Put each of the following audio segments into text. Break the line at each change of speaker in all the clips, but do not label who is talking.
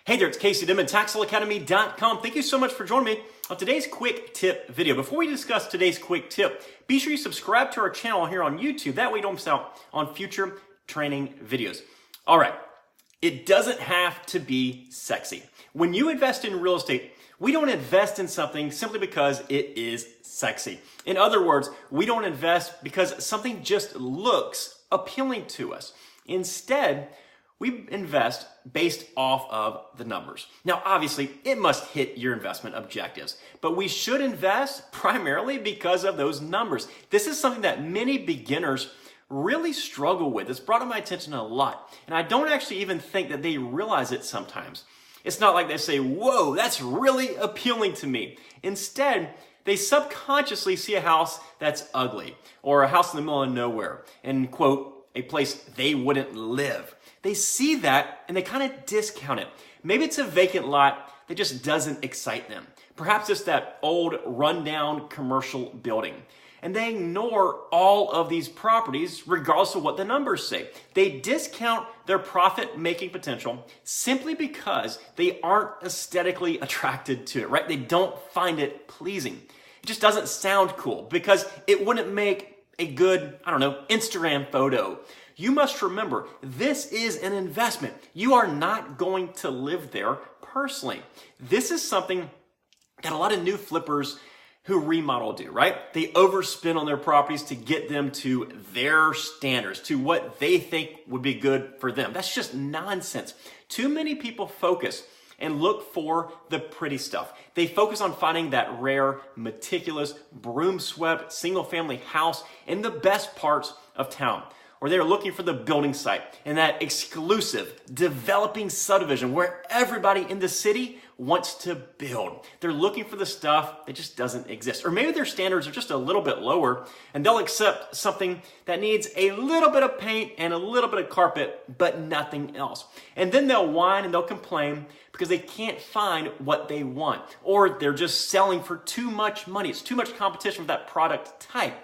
Hey there, it's Casey Dimon, TaxSaleAcademy.com. Thank you so much for joining me on today's quick tip video. Before we discuss today's quick tip, be sure you subscribe to our channel here on YouTube. That way you don't miss out on future training videos. All right, it doesn't have to be sexy. When you invest in real estate, we don't invest in something simply because it is sexy. In other words, we don't invest because something just looks appealing to us. Instead, we invest based off of the numbers. Now, obviously, it must hit your investment objectives, but we should invest primarily because of those numbers. This is something that many beginners really struggle with. It's brought to my attention a lot, and I don't actually even think that they realize it sometimes. It's not like they say, whoa, that's really appealing to me. Instead, they subconsciously see a house that's ugly or a house in the middle of nowhere and, quote, a place they wouldn't live. They see that and they kind of discount it. Maybe it's a vacant lot that just doesn't excite them. Perhaps it's that old rundown commercial building. And they ignore all of these properties regardless of what the numbers say. They discount their profit-making potential simply because they aren't aesthetically attracted to it, right? They don't find it pleasing. It just doesn't sound cool because it wouldn't make a good, Instagram photo. You must remember, this is an investment. You are not going to live there personally. This is something that a lot of new flippers who remodel do, right? They overspend on their properties to get them to their standards, to what they think would be good for them. That's just nonsense. Too many people focus and look for the pretty stuff. They focus on finding that rare, meticulous, broom-swept, single-family house in the best parts of town. Or they're looking for the building site and that exclusive developing subdivision where everybody in the city wants to build. They're looking for the stuff that just doesn't exist. Or maybe their standards are just a little bit lower and they'll accept something that needs a little bit of paint and a little bit of carpet, but nothing else. And then they'll whine and they'll complain because they can't find what they want. Or they're just selling for too much money. It's too much competition for that product type.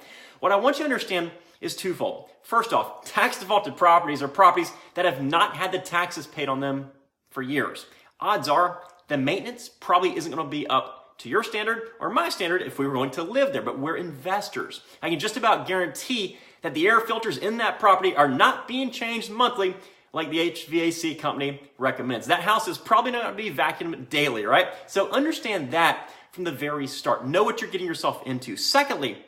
What I want you to understand is twofold. First off, tax defaulted properties are properties that have not had the taxes paid on them for years. Odds are the maintenance probably isn't going to be up to your standard or my standard if we were going to live there, but we're investors. I can just about guarantee that the air filters in that property are not being changed monthly like the HVAC company recommends. That house is probably not going to be vacuumed daily, right? So understand that from the very start. Know what you're getting yourself into. Secondly,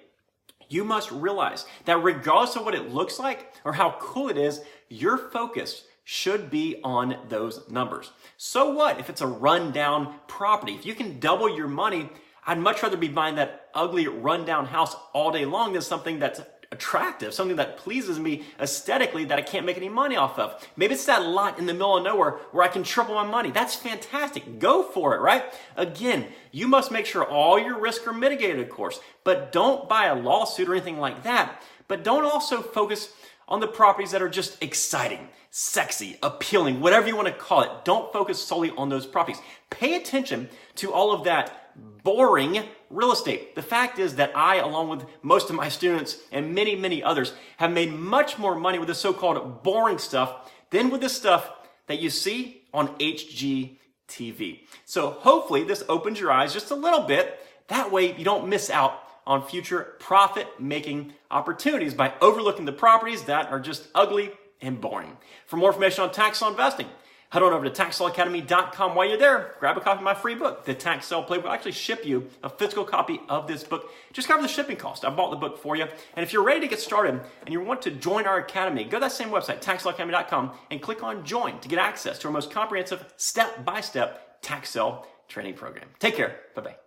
you must realize that regardless of what it looks like or how cool it is, your focus should be on those numbers. So what if it's a rundown property? If you can double your money, I'd much rather be buying that ugly rundown house all day long than something that's attractive, something that pleases me aesthetically that I can't make any money off of. Maybe it's that lot in the middle of nowhere where I can triple my money. That's fantastic. Go for it, right? Again, you must make sure all your risks are mitigated, of course, but don't buy a lawsuit or anything like that. But don't also focus on the properties that are just exciting, sexy, appealing, whatever you want to call it. Don't focus solely on those properties. Pay attention to all of that boring real estate. The fact is that I, along with most of my students and many, many others, have made much more money with the so-called boring stuff than with the stuff that you see on HGTV. So hopefully this opens your eyes just a little bit. That way you don't miss out on future profit-making opportunities by overlooking the properties that are just ugly and boring. For more information on tax law investing, head on over to TaxSaleAcademy.com. While you're there, grab a copy of my free book, The Tax Sale Playbook. I'll actually ship you a physical copy of this book. Just cover the shipping cost. I bought the book for you. And if you're ready to get started and you want to join our academy, go to that same website, TaxSaleAcademy.com, and click on Join to get access to our most comprehensive step-by-step tax sale training program. Take care. Bye-bye.